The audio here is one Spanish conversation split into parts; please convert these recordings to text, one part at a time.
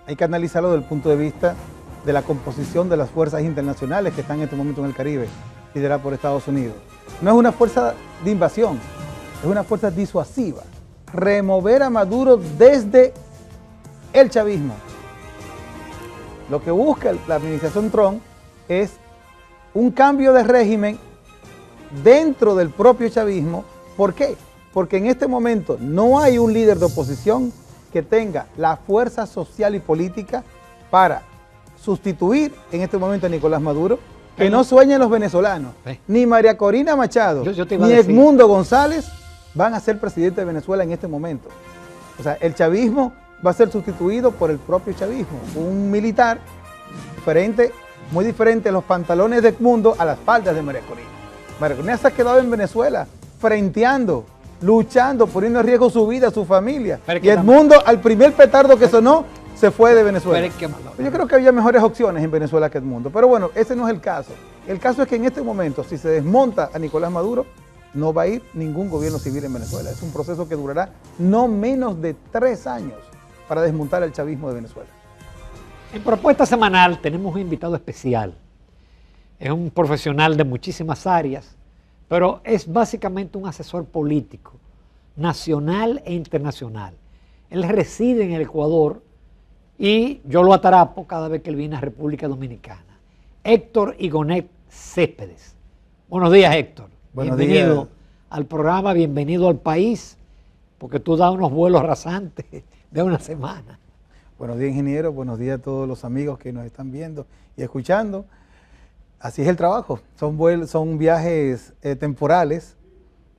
hay que analizarlo desde el punto de vista de la composición de las fuerzas internacionales que están en este momento en el Caribe, lideradas por Estados Unidos. No es una fuerza de invasión, es una fuerza disuasiva. Remover a Maduro desde el chavismo. Lo que busca la administración Trump es un cambio de régimen dentro del propio chavismo. ¿Por qué? Porque en este momento no hay un líder de oposición que tenga la fuerza social y política para sustituir en este momento a Nicolás Maduro, que no sueñen los venezolanos. Ni María Corina Machado, ni Edmundo González van a ser presidente de Venezuela en este momento. O sea, el chavismo va a ser sustituido por el propio chavismo, un militar diferente, muy diferente a los pantalones de Edmundo a las faldas de María Corina. María Corina se ha quedado en Venezuela frenteando, luchando, poniendo en riesgo su vida, su familia. Y Edmundo, al primer petardo que sonó, se fue de Venezuela. Yo creo que había mejores opciones en Venezuela que Edmundo. Pero bueno, ese no es el caso. El caso es que en este momento, si se desmonta a Nicolás Maduro, no va a ir ningún gobierno civil en Venezuela. Es un proceso que durará no menos de 3 años para desmontar el chavismo de Venezuela. En Propuesta Semanal tenemos un invitado especial. Es un profesional de muchísimas áreas, pero es básicamente un asesor político, nacional e internacional. Él reside en el Ecuador y yo lo atarapo cada vez que él viene a República Dominicana. Héctor Igonet Céspedes. Buenos días, Héctor. Bienvenido al programa, bienvenido al país, porque tú das unos vuelos rasantes de una semana. Buenos días, ingeniero. Buenos días a todos los amigos que nos están viendo y escuchando. Así es el trabajo. Son viajes temporales.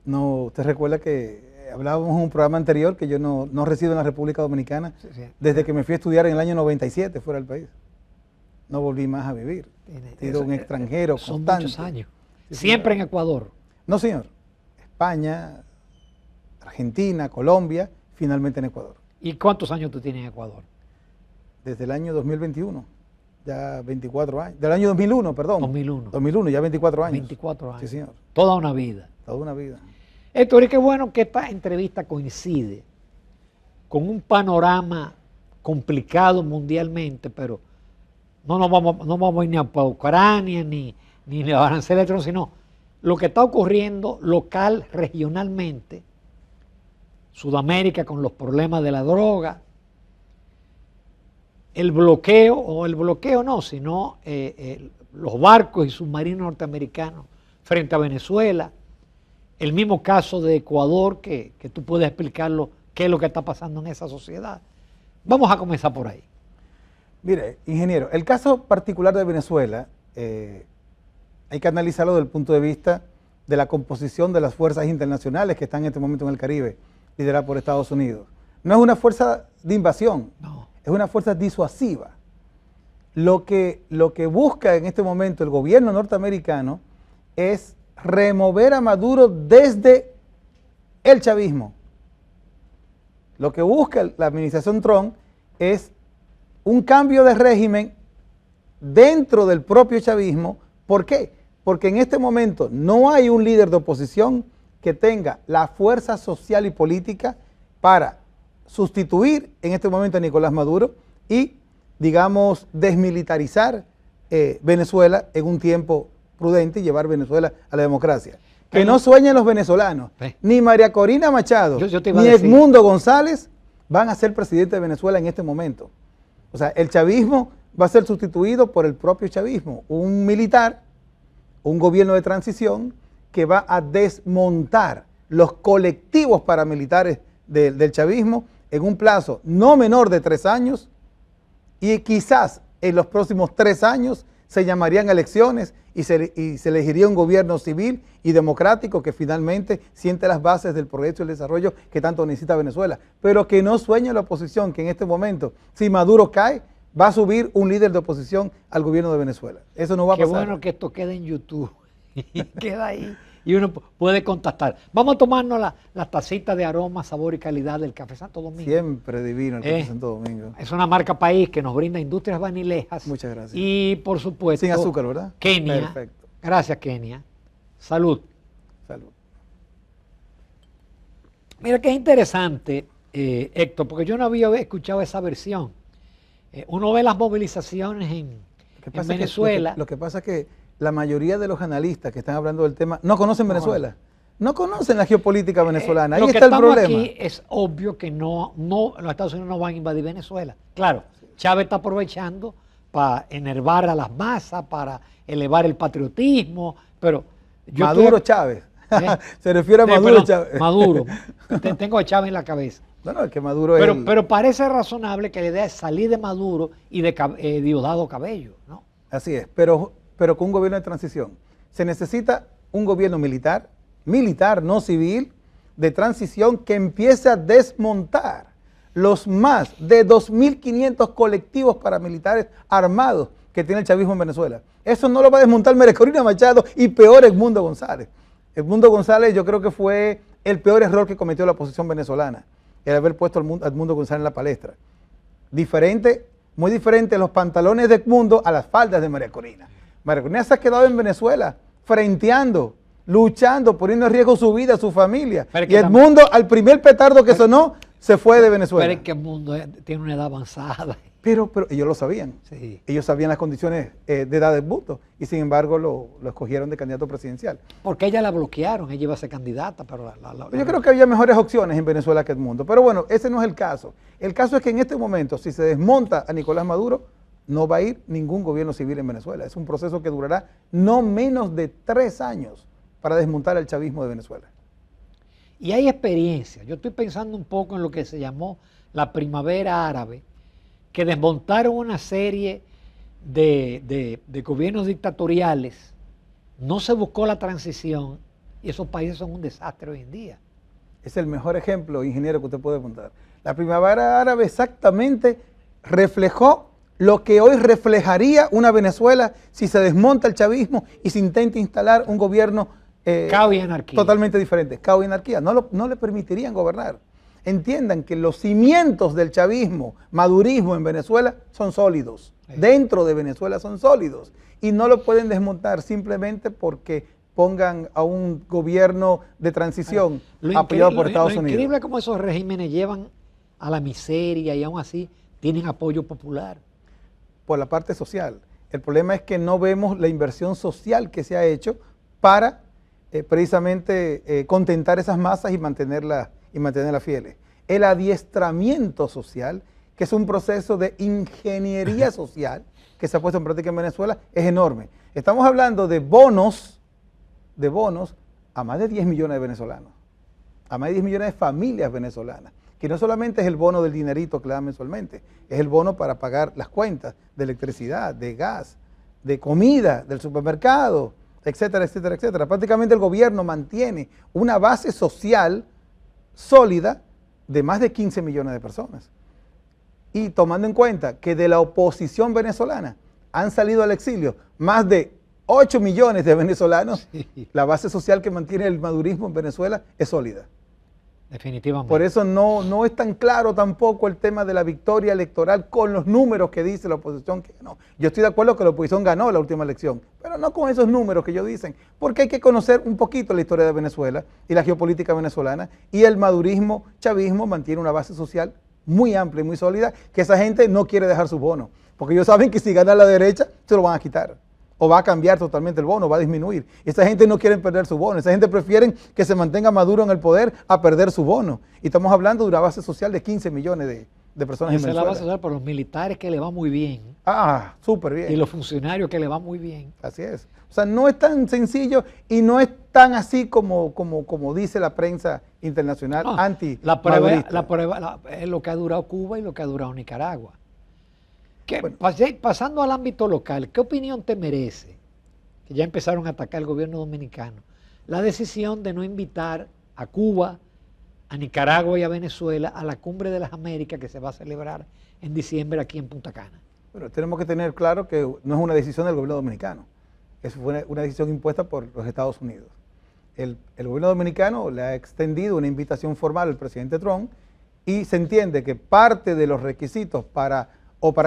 No, usted recuerda que hablábamos en un programa anterior que yo no resido en la República Dominicana desde que me fui a estudiar en el año 97 fuera del país. No volví más a vivir. He sido un extranjero son constante. Muchos años. ¿Siempre en Ecuador? No, señor. España, Argentina, Colombia, finalmente en Ecuador. ¿Y cuántos años tú tienes en Ecuador? Desde el año 2021, ya 24 años. Del año 2001, perdón. 2001, ya 24 años. 24 años. Sí, señor. Toda una vida. Toda una vida. Héctor, y qué bueno que esta entrevista coincide con un panorama complicado mundialmente, pero no vamos a ir ni a Ucrania, ni a aranceles, sino lo que está ocurriendo local, regionalmente, Sudamérica con los problemas de la droga, el bloqueo no, sino los barcos y submarinos norteamericanos frente a Venezuela, el mismo caso de Ecuador, que tú puedes explicarlo, qué es lo que está pasando en esa sociedad. Vamos a comenzar por ahí. Mire, ingeniero, el caso particular de Venezuela, hay que analizarlo desde el punto de vista de la composición de las fuerzas internacionales que están en este momento en el Caribe, lideradas por Estados Unidos. No es una fuerza de invasión, no. Es una fuerza disuasiva. Lo que busca en este momento el gobierno norteamericano es remover a Maduro desde el chavismo. Lo que busca la administración Trump es un cambio de régimen dentro del propio chavismo. ¿Por qué? Porque en este momento no hay un líder de oposición que tenga la fuerza social y política para sustituir en este momento a Nicolás Maduro y, digamos, desmilitarizar Venezuela en un tiempo prudente y llevar Venezuela a la democracia. Que no sueñen los venezolanos. Ni María Corina Machado, ni Edmundo González van a ser presidente de Venezuela en este momento. O sea, el chavismo va a ser sustituido por el propio chavismo, un militar, un gobierno de transición que va a desmontar los colectivos paramilitares del chavismo en un plazo no menor de 3 años, y quizás en los próximos 3 años se llamarían elecciones y se elegiría un gobierno civil y democrático que finalmente siente las bases del progreso y el desarrollo que tanto necesita Venezuela. Pero que no sueñe la oposición que en este momento, si Maduro cae, va a subir un líder de oposición al gobierno de Venezuela. Eso no va a pasar. Qué bueno que esto quede en YouTube y queda ahí y uno puede contactar. Vamos a tomarnos la tacita de aroma, sabor y calidad del Café Santo Domingo. Siempre divino el Café Santo Domingo. Es una marca país que nos brinda industrias vanilejas. Muchas gracias. Y por supuesto, sin azúcar, ¿verdad? Kenia. Perfecto. Gracias, Kenia. Salud. Salud. Mira qué interesante Héctor, porque yo no había escuchado esa versión. Uno ve las movilizaciones en Venezuela. Lo que pasa es que la mayoría de los analistas que están hablando del tema no conocen Venezuela. No conocen la geopolítica venezolana. Ahí está el problema. Aquí es obvio que no, los Estados Unidos no van a invadir Venezuela. Claro, Chávez está aprovechando para enervar a las masas, para elevar el patriotismo, pero Maduro Chávez. Se refiere a Maduro Chávez. Maduro. Tengo a Chávez en la cabeza. No, es que Maduro pero parece razonable que la idea es salir de Maduro y de Diosdado Cabello, ¿no? Así es, pero con un gobierno de transición. Se necesita un gobierno militar, no civil, de transición que empiece a desmontar los más de 2.500 colectivos paramilitares armados que tiene el chavismo en Venezuela. Eso no lo va a desmontar María Corina Machado y peor Edmundo González. Edmundo González yo creo que fue el peor error que cometió la oposición venezolana, el haber puesto a Edmundo González en la palestra. Diferente, muy diferente los pantalones de Edmundo a las faldas de María Corina. María Corina se ha quedado en Venezuela frenteando, luchando, poniendo en riesgo su vida, su familia. Y Edmundo, al primer petardo que sonó, se fue de Venezuela. Pero es que Edmundo tiene una edad avanzada. Pero ellos lo sabían. Sí. Ellos sabían las condiciones de edad de Edmundo y sin embargo lo escogieron de candidato presidencial. Porque ella la bloquearon, ella iba a ser candidata. Pero yo creo que había mejores opciones en Venezuela que Edmundo. Pero bueno, ese no es el caso. El caso es que en este momento, si se desmonta a Nicolás Maduro, no va a ir ningún gobierno civil en Venezuela. Es un proceso que durará no menos de 3 años para desmontar el chavismo de Venezuela. Y hay experiencia. Yo estoy pensando un poco en lo que se llamó la primavera árabe, que desmontaron una serie de gobiernos dictatoriales, no se buscó la transición y esos países son un desastre hoy en día. Es el mejor ejemplo, ingeniero, que usted puede contar. La primavera árabe exactamente reflejó lo que hoy reflejaría una Venezuela si se desmonta el chavismo y se intenta instalar un gobierno caos y anarquía. Totalmente diferente, caos y anarquía. No le permitirían gobernar. Entiendan que los cimientos del chavismo, madurismo en Venezuela son sólidos. Sí. Dentro de Venezuela son sólidos. Y no lo pueden desmontar simplemente porque pongan a un gobierno de transición apoyado por Estados Unidos. Lo increíble es cómo esos regímenes llevan a la miseria y aún así tienen apoyo popular. Por la parte social. El problema es que no vemos la inversión social que se ha hecho para precisamente contentar esas masas y mantenerlas fieles. El adiestramiento social, que es un proceso de ingeniería social que se ha puesto en práctica en Venezuela, es enorme. Estamos hablando de bonos a más de 10 millones de venezolanos, a más de 10 millones de familias venezolanas, que no solamente es el bono del dinerito que le dan mensualmente, es el bono para pagar las cuentas de electricidad, de gas, de comida, del supermercado, etcétera, etcétera, etcétera. Prácticamente el gobierno mantiene una base social sólida de más de 15 millones de personas. Y tomando en cuenta que de la oposición venezolana han salido al exilio más de 8 millones de venezolanos, sí, la base social que mantiene el madurismo en Venezuela es sólida. Definitivamente. Por eso no es tan claro tampoco el tema de la victoria electoral con los números que dice la oposición que ganó. Yo estoy de acuerdo que la oposición ganó la última elección, pero no con esos números que ellos dicen, porque hay que conocer un poquito la historia de Venezuela y la geopolítica venezolana, y el madurismo, chavismo mantiene una base social muy amplia y muy sólida, que esa gente no quiere dejar sus bonos, porque ellos saben que si gana la derecha se lo van a quitar. O va a cambiar totalmente el bono, va a disminuir. Esa gente no quiere perder su bono, esa gente prefiere que se mantenga Maduro en el poder a perder su bono. Y estamos hablando de una base social de 15 millones de personas en Venezuela. Esa es la base social por los militares que le va muy bien. Ah, súper bien. Y los funcionarios que le va muy bien. Así es. O sea, no es tan sencillo y no es tan así como dice la prensa internacional la prueba es lo que ha durado Cuba y lo que ha durado Nicaragua. Bueno, pasando al ámbito local, ¿qué opinión te merece, que ya empezaron a atacar el gobierno dominicano, la decisión de no invitar a Cuba, a Nicaragua y a Venezuela a la Cumbre de las Américas que se va a celebrar en diciembre aquí en Punta Cana? Bueno, tenemos que tener claro que no es una decisión del gobierno dominicano, es una decisión impuesta por los Estados Unidos. El gobierno dominicano le ha extendido una invitación formal al presidente Trump y se entiende que parte de los requisitos para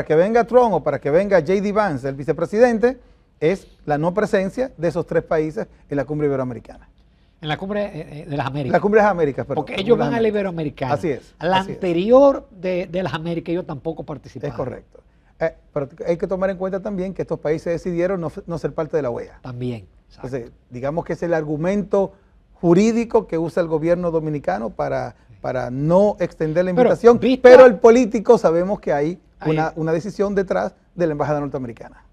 que venga Trump o para que venga J.D. Vance, el vicepresidente, es la no presencia de esos 3 países en la cumbre iberoamericana. En la cumbre de las Américas. La cumbre de las Américas, perdón. Porque ellos van a la Iberoamericana. Así es. A la así anterior de las Américas ellos tampoco participaron. es correcto. Pero hay que tomar en cuenta también que estos países decidieron no ser parte de la OEA. También. Exacto. Entonces, digamos que es el argumento jurídico que usa el gobierno dominicano para no extender la invitación, pero el político sabemos que hay una decisión detrás de la embajada norteamericana.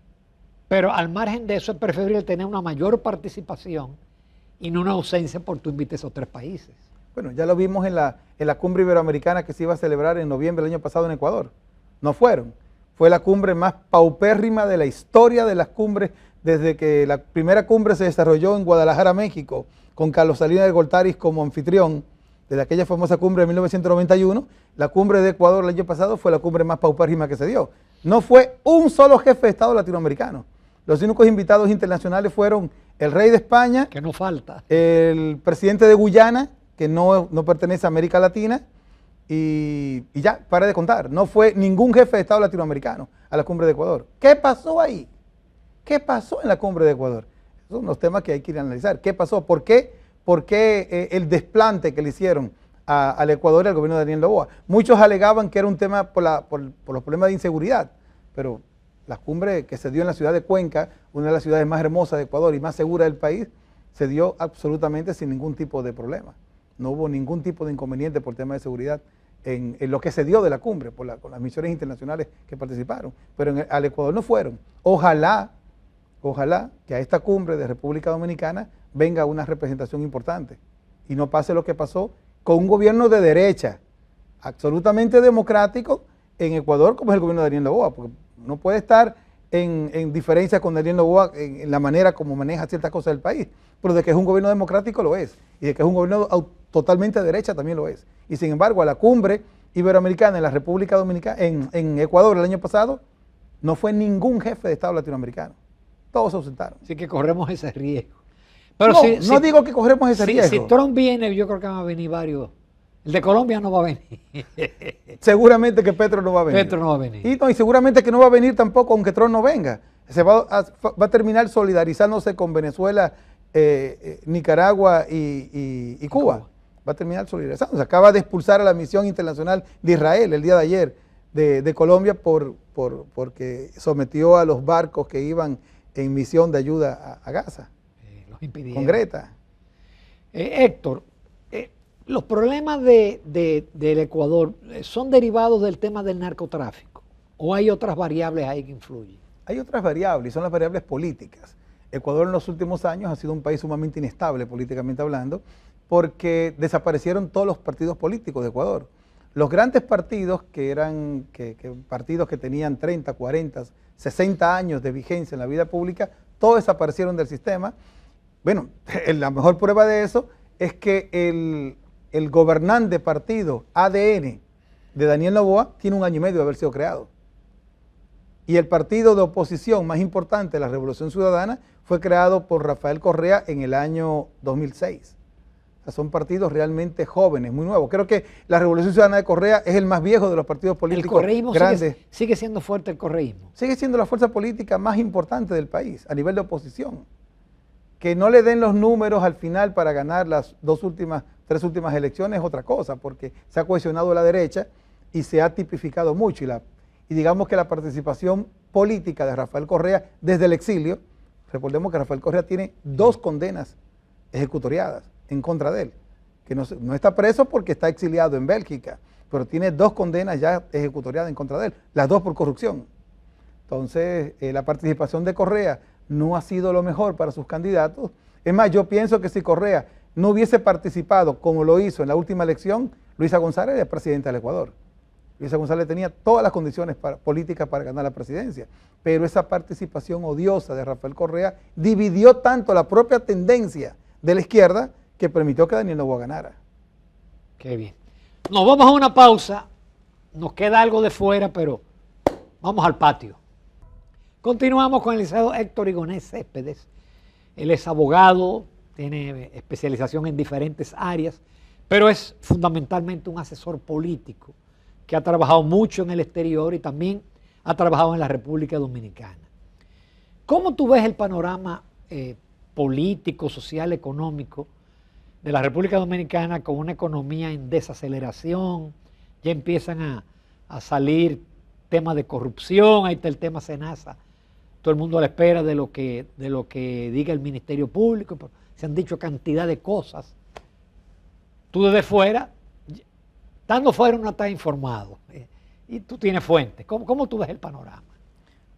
Pero al margen de eso es preferible tener una mayor participación y no una ausencia por tú invites a esos 3 países. Bueno, ya lo vimos en la cumbre iberoamericana que se iba a celebrar en noviembre del año pasado en Ecuador. No fueron. Fue la cumbre más paupérrima de la historia de las cumbres, desde que la primera cumbre se desarrolló en Guadalajara, México, con Carlos Salinas de Gortari como anfitrión, desde aquella famosa cumbre de 1991, la cumbre de Ecuador el año pasado fue la cumbre más paupérrima que se dio. No fue un solo jefe de Estado latinoamericano. Los únicos invitados internacionales fueron el rey de España, que no falta, el presidente de Guyana, que no pertenece a América Latina, y ya, para de contar. No fue ningún jefe de Estado latinoamericano a la cumbre de Ecuador. ¿Qué pasó ahí? ¿Qué pasó en la cumbre de Ecuador? Esos son los temas que hay que ir a analizar. ¿Qué pasó? ¿Por qué el desplante que le hicieron al Ecuador y al gobierno de Daniel Noboa? Muchos alegaban que era un tema por los problemas de inseguridad, pero la cumbre que se dio en la ciudad de Cuenca, una de las ciudades más hermosas de Ecuador y más segura del país, se dio absolutamente sin ningún tipo de problema. No hubo ningún tipo de inconveniente por tema de seguridad en lo que se dio de la cumbre, con las misiones internacionales que participaron, pero al Ecuador no fueron. Ojalá que a esta cumbre de República Dominicana venga una representación importante y no pase lo que pasó con un gobierno de derecha, absolutamente democrático en Ecuador, como es el gobierno de Daniel Noboa, porque no puede estar en diferencia con Daniel Noboa en la manera como maneja ciertas cosas del país, pero de que es un gobierno democrático lo es, y de que es un gobierno totalmente de derecha también lo es. Y sin embargo, a la cumbre iberoamericana en la República Dominicana, en Ecuador el año pasado, no fue ningún jefe de Estado latinoamericano. Todos se ausentaron. Así que corremos ese riesgo. Pero no digo que corremos ese riesgo. Si Trump viene, yo creo que van a venir varios. El de Colombia no va a venir. Seguramente que Petro no va a venir. Petro no va a venir. Y seguramente que no va a venir tampoco aunque Trump no venga. Se va a terminar solidarizándose con Venezuela, Nicaragua y Cuba. Va a terminar solidarizándose. Acaba de expulsar a la misión internacional de Israel el día de ayer de Colombia porque sometió a los barcos que iban en misión de ayuda a Gaza. Los impidieron. Con Greta. Héctor, los problemas del Ecuador son derivados del tema del narcotráfico o hay otras variables ahí que influyen. Hay otras variables, son las variables políticas. Ecuador en los últimos años ha sido un país sumamente inestable políticamente hablando porque desaparecieron todos los partidos políticos de Ecuador. Los grandes partidos partidos que tenían 30, 40, 60 años de vigencia en la vida pública, todos desaparecieron del sistema. Bueno, la mejor prueba de eso es que el gobernante partido ADN de Daniel Noboa tiene 1 año y medio de haber sido creado. Y el partido de oposición más importante, la Revolución Ciudadana, fue creado por Rafael Correa en el año 2006. O sea, son partidos realmente jóvenes, muy nuevos. Creo que la Revolución Ciudadana de Correa es el más viejo de los partidos políticos grandes. El correísmo sigue siendo fuerte el correísmo. Sigue siendo la fuerza política más importante del país a nivel de oposición. Que no le den los números al final para ganar las 3 últimas elecciones es otra cosa, porque se ha cohesionado la derecha y se ha tipificado mucho. Y digamos que la participación política de Rafael Correa desde el exilio, recordemos que Rafael Correa tiene 2 condenas ejecutoriadas en contra de él, que no está preso porque está exiliado en Bélgica, pero tiene 2 condenas ya ejecutoriadas en contra de él, las 2 por corrupción. Entonces, la participación de Correa no ha sido lo mejor para sus candidatos. Es más, yo pienso que si Correa no hubiese participado como lo hizo en la última elección, Luisa González era presidenta del Ecuador. Luisa González tenía todas las condiciones políticas para ganar la presidencia, pero esa participación odiosa de Rafael Correa dividió tanto la propia tendencia de la izquierda que permitió que Daniel Noboa ganara. Qué bien. Nos vamos a una pausa, nos queda algo de fuera, pero vamos al patio. Continuamos con el licenciado Héctor Igonés Céspedes. Él es abogado, tiene especialización en diferentes áreas, pero es fundamentalmente un asesor político que ha trabajado mucho en el exterior y también ha trabajado en la República Dominicana. ¿Cómo tú ves el panorama político, social, económico de la República Dominicana con una economía en desaceleración, ya empiezan a salir temas de corrupción, ahí está el tema Senasa, todo el mundo a la espera de lo que diga el Ministerio Público, se han dicho cantidad de cosas. Tú desde fuera, estando fuera no estás informado, y tú tienes fuentes. ¿Cómo tú ves el panorama?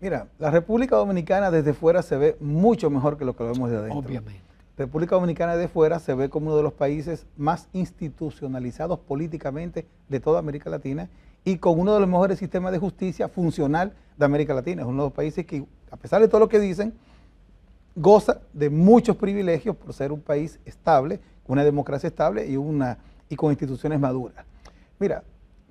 Mira, la República Dominicana desde fuera se ve mucho mejor que lo que lo vemos de adentro. Obviamente. La República Dominicana desde fuera se ve como uno de los países más institucionalizados políticamente de toda América Latina y con uno de los mejores sistemas de justicia funcional de América Latina. Es uno de los países que, a pesar de todo lo que dicen, goza de muchos privilegios por ser un país estable, una democracia estable y con instituciones maduras. Mira,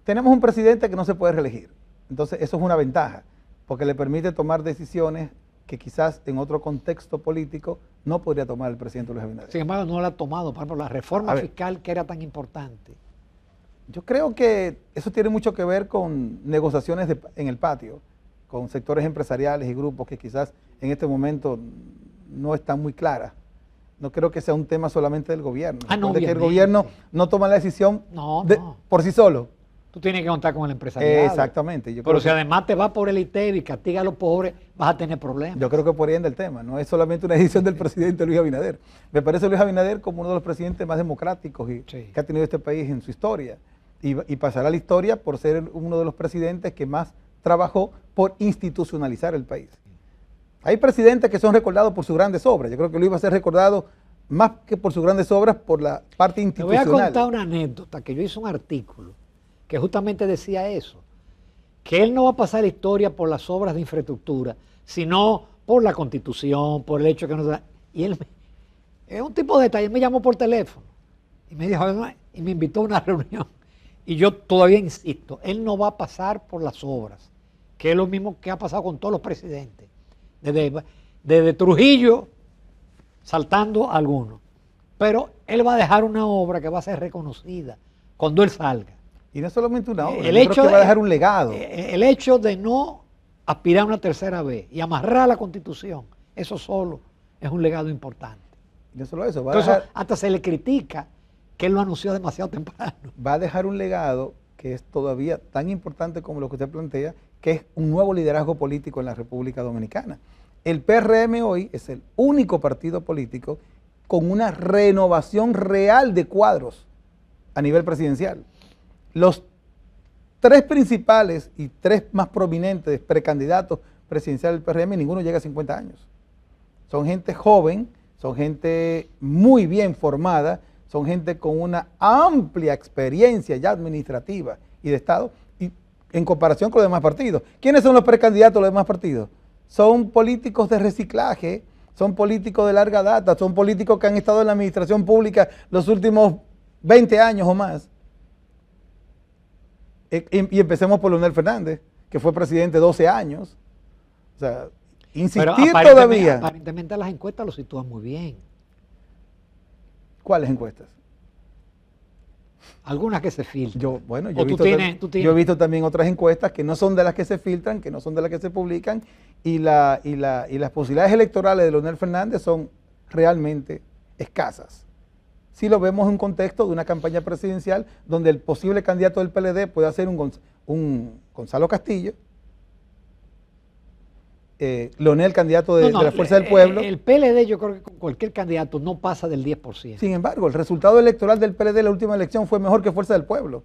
tenemos un presidente que no se puede reelegir, entonces eso es una ventaja, porque le permite tomar decisiones que quizás en otro contexto político no podría tomar el presidente Luis Abinader. Sin embargo, no la ha tomado, por ejemplo, la reforma fiscal que era tan importante. Yo creo que eso tiene mucho que ver con negociaciones en el patio, con sectores empresariales y grupos que quizás en este momento no están muy claras. No creo que sea un tema solamente del gobierno. No, que el gobierno no toma la decisión por sí solo. Tú tienes que contar con el empresariado. Exactamente. Pero si además te vas por el ITEB y castiga a los pobres, vas a tener problemas. Yo creo que por ahí anda el tema. No es solamente una decisión del presidente Luis Abinader. Me parece Luis Abinader como uno de los presidentes más democráticos que ha tenido este país en su historia. Y pasará a la historia por ser uno de los presidentes que más trabajó por institucionalizar el país. Hay presidentes que son recordados por sus grandes obras. Yo creo que Luis va a ser recordado más que por sus grandes obras, por la parte institucional. Te voy a contar una anécdota, que yo hice un artículo que justamente decía eso, que él no va a pasar la historia por las obras de infraestructura, sino por la Constitución, por el hecho que no... Y él es un tipo de detalle, él me llamó por teléfono y me dijo, y me invitó a una reunión. Y yo todavía insisto, él no va a pasar por las obras, que es lo mismo que ha pasado con todos los presidentes, desde Trujillo, saltando algunos. Pero él va a dejar una obra que va a ser reconocida cuando él salga. Y no solamente una obra, creo que va a dejar un legado. El hecho de no aspirar a una tercera vez y amarrar la Constitución, eso solo es un legado importante. Y no solo eso, Entonces, hasta se le critica que él lo anunció demasiado temprano. Va a dejar un legado que es todavía tan importante como lo que usted plantea, que es un nuevo liderazgo político en la República Dominicana. El PRM hoy es el único partido político con una renovación real de cuadros a nivel presidencial. Los tres principales y tres más prominentes precandidatos presidenciales del PRM, ninguno llega a 50 años. Son gente joven, son gente muy bien formada, son gente con una amplia experiencia ya administrativa y de Estado, y en comparación con los demás partidos. ¿Quiénes son los precandidatos de los demás partidos? Son políticos de reciclaje, son políticos de larga data, son políticos que han estado en la administración pública los últimos 20 años o más. Y empecemos por Leonel Fernández, que fue presidente 12 años. O sea, insistir todavía. Aparentemente las encuestas lo sitúan muy bien. ¿Cuáles encuestas? Algunas que se filtran. Yo he visto también otras encuestas que no son de las que se filtran, que no son de las que se publican, y las posibilidades electorales de Leonel Fernández son realmente escasas. Si lo vemos en un contexto de una campaña presidencial donde el posible candidato del PLD puede ser un Gonzalo Castillo, Leonel, candidato de la Fuerza del Pueblo. El PLD, yo creo que con cualquier candidato no pasa del 10%. Sin embargo, el resultado electoral del PLD en la última elección fue mejor que Fuerza del Pueblo.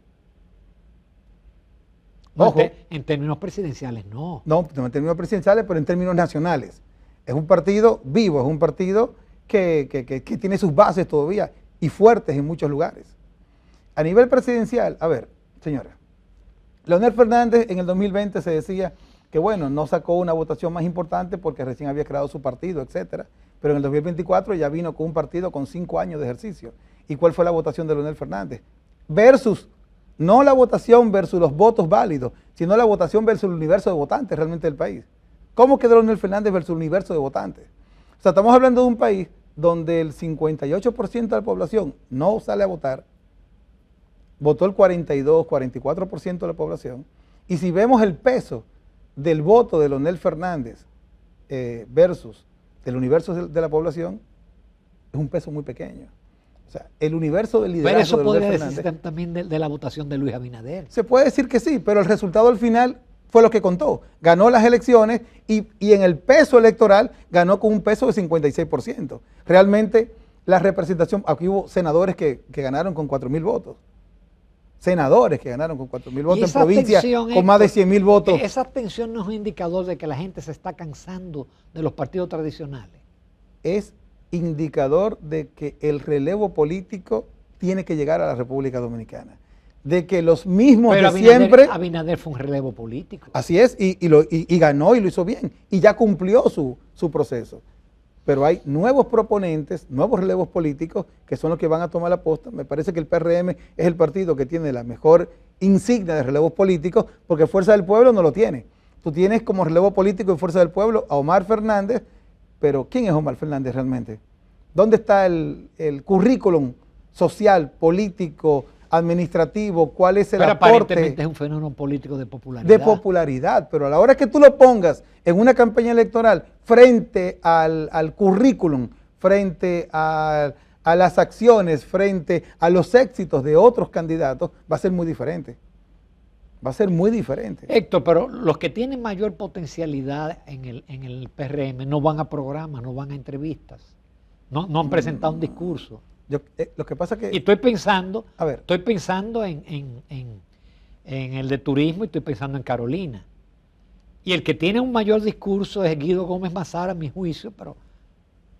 Ojo. En términos presidenciales, no. No, en términos presidenciales, pero en términos nacionales. Es un partido vivo, es un partido que tiene sus bases todavía y fuertes en muchos lugares. A nivel presidencial, a ver, señora, Leonel Fernández en el 2020 se decía que bueno, no sacó una votación más importante porque recién había creado su partido, etcétera, pero en el 2024 ya vino con un partido con 5 años de ejercicio. ¿Y cuál fue la votación de Leonel Fernández? Versus, no la votación versus los votos válidos, sino la votación versus el universo de votantes realmente del país. ¿Cómo quedó Leonel Fernández versus el universo de votantes? O sea, estamos hablando de un país donde el 58% de la población no sale a votar, votó el 42, 44% de la población, y si vemos el peso del voto de Leonel Fernández versus el universo de la población, es un peso muy pequeño. O O sea, el universo del liderazgo Pero eso de Leonel podría Fernández, decirse también de la votación de Luis Abinader. se puede decir que sí, pero el resultado al final fue lo que contó. Ganó las elecciones y en el peso electoral ganó con un peso de 56%. Realmente la representación, aquí hubo senadores que ganaron con 4.000 votos. Senadores que ganaron con 4.000 votos en provincias con más de 100.000 votos. Esa abstención no es un indicador de que la gente se está cansando de los partidos tradicionales. Es indicador de que el relevo político tiene que llegar a la República Dominicana. De que los mismos Pero de siempre... Abinader fue un relevo político. Así es, y ganó y lo hizo bien. Y ya cumplió su proceso. Pero hay nuevos proponentes, nuevos relevos políticos que son los que van a tomar la posta. Me parece que el PRM es el partido que tiene la mejor insignia de relevos políticos porque Fuerza del Pueblo no lo tiene. Tú tienes como relevo político en Fuerza del Pueblo a Omar Fernández, pero ¿quién es Omar Fernández realmente? ¿Dónde está el currículum social, político, administrativo? ¿Cuál es el aporte? Aparentemente es un fenómeno político de popularidad. De popularidad, pero a la hora que tú lo pongas en una campaña electoral frente al currículum, frente a las acciones, frente a los éxitos de otros candidatos, va a ser muy diferente. Va a ser muy diferente. Héctor, pero los que tienen mayor potencialidad en el PRM no van a programas, no van a entrevistas, no han presentado un discurso. Lo que pasa que... Y estoy pensando, A ver. estoy pensando en el de turismo y estoy pensando en Carolina. Y el que tiene un mayor discurso es Guido Gómez Mazara, a mi juicio, pero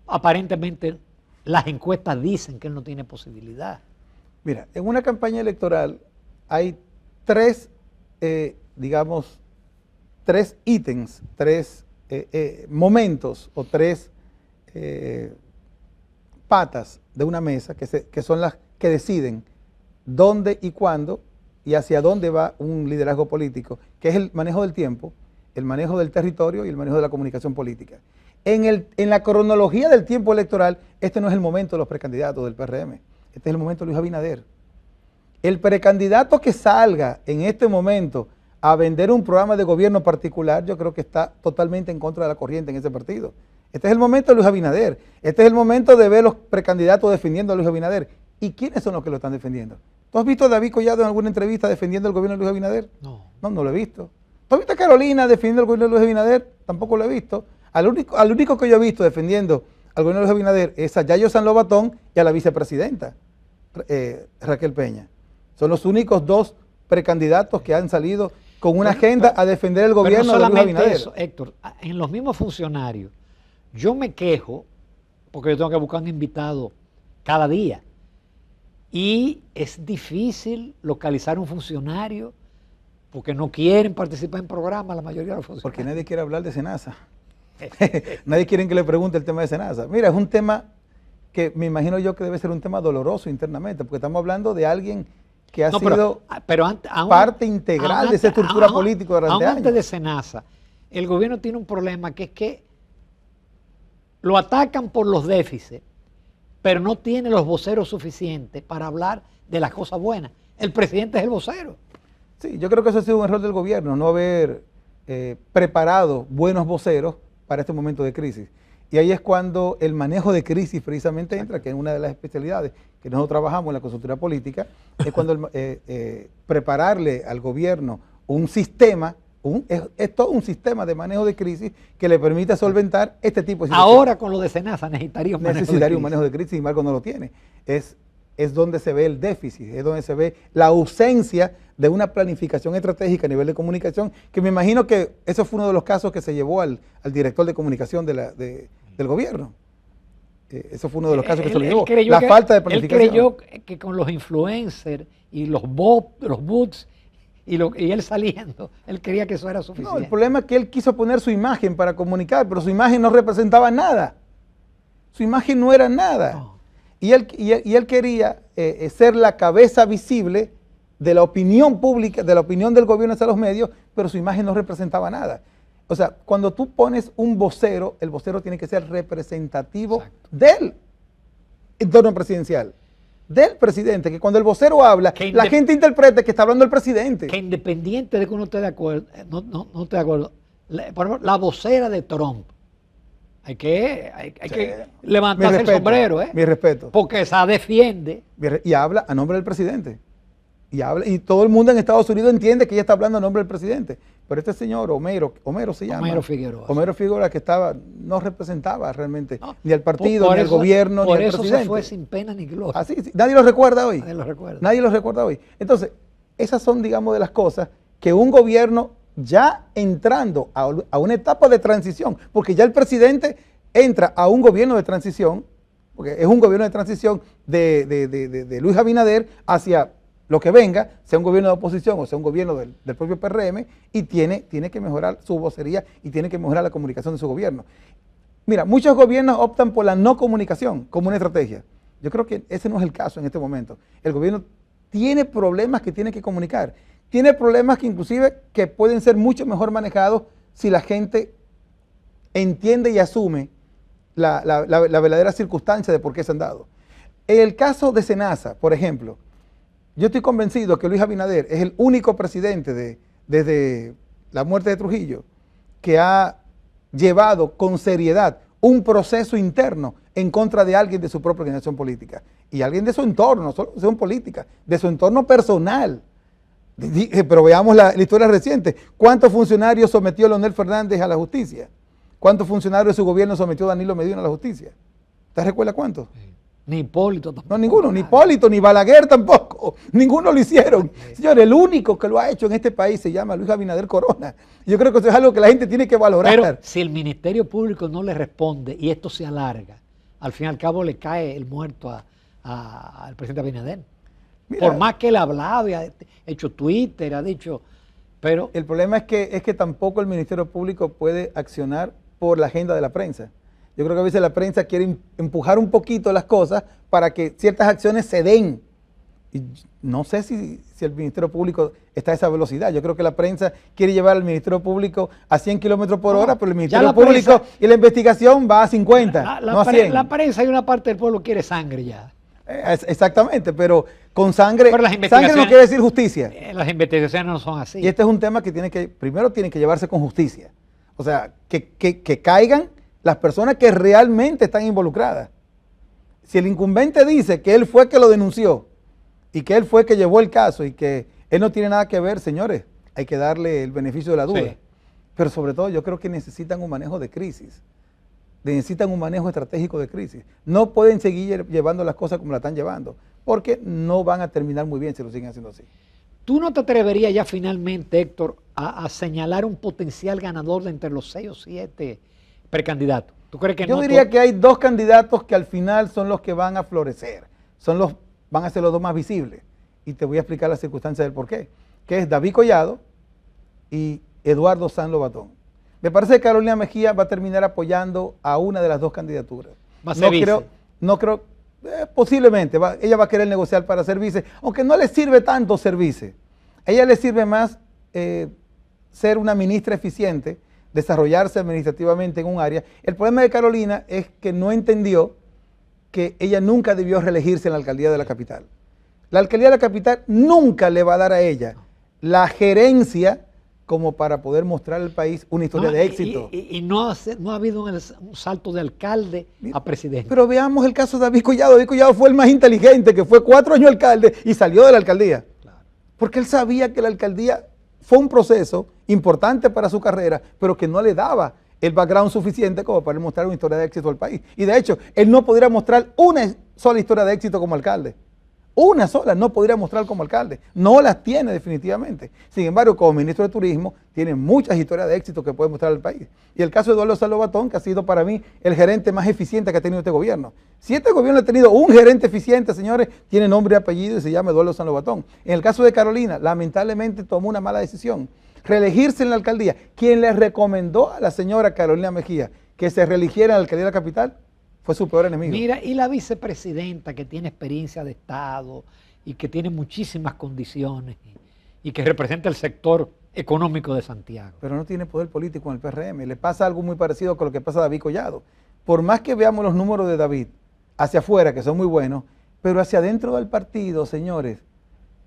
aparentemente las encuestas dicen que él no tiene posibilidad. Mira, en una campaña electoral hay tres ítems, tres momentos o tres patas de una mesa que son las que deciden dónde y cuándo y hacia dónde va un liderazgo político, que es el manejo del tiempo, el manejo del territorio y el manejo de la comunicación política. En la cronología del tiempo electoral, este no es el momento de los precandidatos del PRM, este es el momento de Luis Abinader. El precandidato que salga en este momento a vender un programa de gobierno particular, yo creo que está totalmente en contra de la corriente en ese partido. Este es el momento de Luis Abinader. Este es el momento de ver los precandidatos defendiendo a Luis Abinader. ¿Y quiénes son los que lo están defendiendo? ¿Tú has visto a David Collado en alguna entrevista defendiendo el gobierno de Luis Abinader? No. No lo he visto. ¿Tú has visto a Carolina defendiendo el gobierno de Luis Abinader? Tampoco lo he visto. Al único que yo he visto defendiendo al gobierno de Luis Abinader es a Yayo San Lobatón y a la vicepresidenta, Raquel Peña. Son los únicos dos precandidatos que han salido con una agenda a defender el gobierno de Luis Abinader. Eso, Héctor, en los mismos funcionarios, yo me quejo porque yo tengo que buscar un invitado cada día y es difícil localizar un funcionario porque no quieren participar en programas la mayoría de los funcionarios. Porque nadie quiere hablar de SENASA. Nadie quiere que le pregunte el tema de SENASA. Mira, es un tema que me imagino yo que debe ser un tema doloroso internamente, porque estamos hablando de alguien que ha sido parte integral de esa estructura política durante años. Antes de SENASA, el gobierno tiene un problema que es que lo atacan por los déficits, pero no tiene los voceros suficientes para hablar de las cosas buenas. El presidente es el vocero. Sí, yo creo que eso ha sido un error del gobierno, no haber preparado buenos voceros para este momento de crisis. Y ahí es cuando el manejo de crisis precisamente entra, que es una de las especialidades que nosotros trabajamos en la consultoría política, es cuando prepararle al gobierno un sistema, es todo un sistema de manejo de crisis que le permita solventar este tipo de situaciones. Ahora con lo de SENASA necesitaría un manejo de crisis, y Marco no lo tiene. Es donde se ve el déficit, es donde se ve la ausencia de una planificación estratégica a nivel de comunicación, que me imagino que eso fue uno de los casos que se llevó al director de comunicación del gobierno. Eso fue uno de los casos que se lo llevó. La falta de planificación. Él creyó que con los influencers y los bots y él saliendo, él creía que eso era suficiente. No, el problema es que él quiso poner su imagen para comunicar, pero su imagen no representaba nada. Su imagen no era nada. No. Y él quería ser la cabeza visible de la opinión pública, de la opinión del gobierno hacia los medios, pero su imagen no representaba nada. O sea, cuando tú pones un vocero, el vocero tiene que ser representativo del entorno presidencial, del presidente, que cuando el vocero habla, la gente interprete que está hablando el presidente. Que independiente de que uno esté de acuerdo, no esté de acuerdo, por ejemplo, la vocera de Trump Hay Sí. que levantarse el sombrero, Mi respeto. porque esa defiende. Y habla a nombre del presidente. Y todo el mundo en Estados Unidos entiende que ella está hablando a nombre del presidente. Pero este señor, Homero se llama. Homero Figueroa. Homero Figueroa, que no representaba realmente No, ni al partido, por ni al eso- gobierno, ni al Por eso presidente. se fue sin pena ni gloria. Así, sí, nadie lo recuerda hoy. Nadie lo recuerda. Nadie lo recuerda hoy. Entonces, esas son, digamos, de las cosas que un gobierno ya entrando a una etapa de transición, porque ya el presidente entra a un gobierno de transición, porque es un gobierno de transición de Luis Abinader hacia lo que venga, sea un gobierno de oposición o sea un gobierno del propio PRM, y tiene que mejorar su vocería y tiene que mejorar la comunicación de su gobierno. Mira, muchos gobiernos optan por la no comunicación como una estrategia. Yo creo que ese no es el caso en este momento. El gobierno tiene problemas que tiene que comunicar. Tiene problemas que inclusive que pueden ser mucho mejor manejados si la gente entiende y asume la verdadera circunstancia de por qué se han dado. En el caso de Senasa, por ejemplo, yo estoy convencido que Luis Abinader es el único presidente desde la muerte de Trujillo que ha llevado con seriedad un proceso interno en contra de alguien de su propia organización política y alguien de su entorno, no solo de organización política, de su entorno personal. Pero veamos la historia reciente. ¿Cuántos funcionarios sometió Leonel Fernández a la justicia? ¿Cuántos funcionarios de su gobierno sometió Danilo Medina a la justicia? ¿Te recuerdas cuántos? Ni Hipólito tampoco. No, ninguno, ni Hipólito, ni Balaguer tampoco. Ninguno lo hicieron. Señor, el único que lo ha hecho en este país se llama Luis Abinader Corona. Yo creo que eso es algo que la gente tiene que valorar. Pero si el Ministerio Público no le responde y esto se alarga, al fin y al cabo le cae el muerto al presidente Abinader. Mira, por más que él ha hablado y ha hecho Twitter, ha dicho, pero el problema es que tampoco el Ministerio Público puede accionar por la agenda de la prensa. Yo creo que a veces la prensa quiere empujar un poquito las cosas para que ciertas acciones se den. Y no sé si el Ministerio Público está a esa velocidad. Yo creo que la prensa quiere llevar al Ministerio Público a 100 kilómetros por hora, pero el Ministerio Público y la investigación va a 50, no a 100. La prensa y una parte del pueblo quiere sangre ya. Exactamente, pero con sangre, Pero sangre no quiere decir justicia. Las investigaciones no son así. Y este es un tema que primero tiene que llevarse con justicia. O sea, que caigan las personas que realmente están involucradas. Si el incumbente dice que él fue que lo denunció y que él fue que llevó el caso y que él no tiene nada que ver, señores, hay que darle el beneficio de la duda. Sí. Pero sobre todo yo creo que necesitan un manejo de crisis. Necesitan un manejo estratégico de crisis. No pueden seguir llevando las cosas como la están llevando, porque no van a terminar muy bien si lo siguen haciendo así. ¿Tú no te atreverías ya finalmente, Héctor, a señalar un potencial ganador de entre los 6 o 7 precandidatos? ¿Tú crees que Yo no? diría que hay dos candidatos que al final son los que van a florecer, van a ser los dos más visibles. Y te voy a explicar las circunstancias del porqué, que es David Collado y Eduardo San Lobatón. Me parece que Carolina Mejía va a terminar apoyando a una de las dos candidaturas. Va a ser vice. No creo, posiblemente, ella va a querer negociar para ser vice, aunque no le sirve tanto ser vice. A ella le sirve más ser una ministra eficiente, desarrollarse administrativamente en un área. El problema de Carolina es que no entendió que ella nunca debió reelegirse en la alcaldía de la capital. La alcaldía de la capital nunca le va a dar a ella la gerencia como para poder mostrar al país una historia de éxito. Y no ha habido un salto de alcalde a presidente. Pero veamos el caso de David Collado. David Collado fue el más inteligente, que fue 4 años alcalde y salió de la alcaldía. Claro. Porque él sabía que la alcaldía fue un proceso importante para su carrera, pero que no le daba el background suficiente como para mostrar una historia de éxito al país. Y de hecho, él no podría mostrar una sola historia de éxito como alcalde. Una sola no podría mostrar como alcalde. No las tiene definitivamente. Sin embargo, como ministro de Turismo, tiene muchas historias de éxito que puede mostrar al país. Y el caso de Eduardo San Lobatón, que ha sido para mí el gerente más eficiente que ha tenido este gobierno. Si este gobierno ha tenido un gerente eficiente, señores, tiene nombre y apellido y se llama Eduardo San Lobatón. En el caso de Carolina, lamentablemente tomó una mala decisión. Reelegirse en la alcaldía. Quien le recomendó a la señora Carolina Mejía que se reeligiera en la alcaldía de la capital fue su peor enemigo. Mira, y la vicepresidenta que tiene experiencia de Estado y que tiene muchísimas condiciones y que representa el sector económico de Santiago. Pero no tiene poder político en el PRM. Le pasa algo muy parecido con lo que pasa a David Collado. Por más que veamos los números de David hacia afuera, que son muy buenos, pero hacia adentro del partido, señores,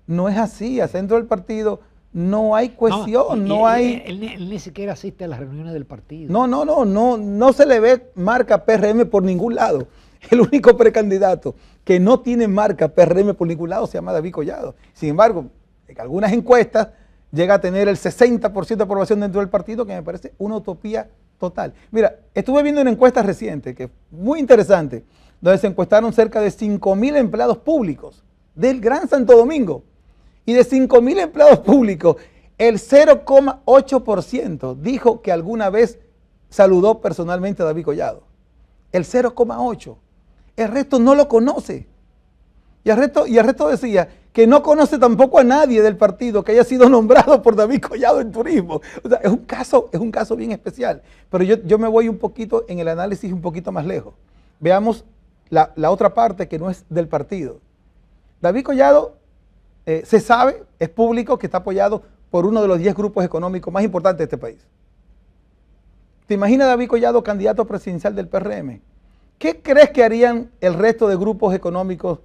no es así. Hacia adentro del partido no hay cohesión, no hay... Él ni siquiera asiste a las reuniones del partido. No se le ve marca PRM por ningún lado. El único precandidato que no tiene marca PRM por ningún lado se llama David Collado. Sin embargo, en algunas encuestas llega a tener el 60% de aprobación dentro del partido, que me parece una utopía total. Mira, estuve viendo una encuesta reciente, que es muy interesante, donde se encuestaron cerca de 5.000 empleados públicos del Gran Santo Domingo. Y de 5.000 empleados públicos, el 0,8% dijo que alguna vez saludó personalmente a David Collado. El 0,8%. El resto no lo conoce. Y el resto decía que no conoce tampoco a nadie del partido que haya sido nombrado por David Collado en turismo. O sea, es un caso bien especial. Pero yo me voy un poquito en el análisis un poquito más lejos. Veamos la otra parte que no es del partido. David Collado se sabe, es público, que está apoyado por uno de los 10 grupos económicos más importantes de este país. ¿Te imaginas David Collado candidato presidencial del PRM? ¿Qué crees que harían el resto de grupos económicos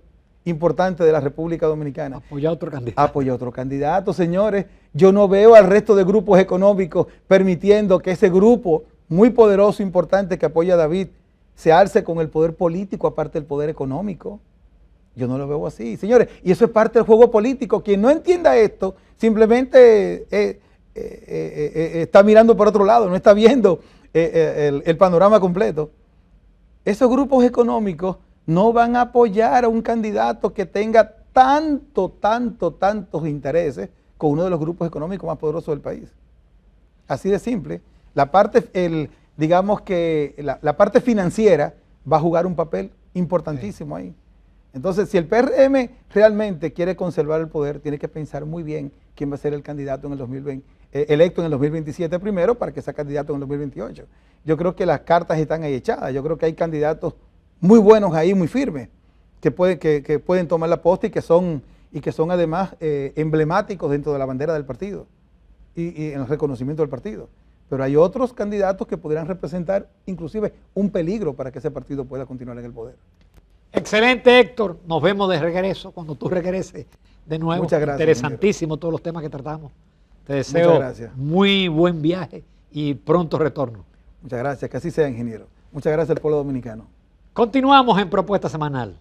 importantes de la República Dominicana? Apoyar a otro candidato. Apoyar a otro candidato, señores. Yo no veo al resto de grupos económicos permitiendo que ese grupo muy poderoso, importante que apoya a David, se alce con el poder político aparte del poder económico. Yo no lo veo así, señores. Y eso es parte del juego político. Quien no entienda esto, simplemente está mirando por otro lado, no está viendo el panorama completo. Esos grupos económicos no van a apoyar a un candidato que tenga tantos intereses con uno de los grupos económicos más poderosos del país. Así de simple. Digamos que la parte financiera va a jugar un papel importantísimo ahí. Entonces, si el PRM realmente quiere conservar el poder, tiene que pensar muy bien quién va a ser el candidato en el 2020, electo en el 2027 primero, para que sea candidato en el 2028. Yo creo que las cartas están ahí echadas. Yo creo que hay candidatos muy buenos ahí, muy firmes, que pueden tomar la posta y que son además emblemáticos dentro de la bandera del partido y en el reconocimiento del partido. Pero hay otros candidatos que podrían representar inclusive un peligro para que ese partido pueda continuar en el poder. Excelente, Héctor. Nos vemos de regreso cuando tú regreses de nuevo. Muchas gracias. Interesantísimo todos los temas que tratamos. Te deseo muy buen viaje y pronto retorno. Muchas gracias, que así sea, ingeniero. Muchas gracias al pueblo dominicano. Continuamos en Propuesta Semanal.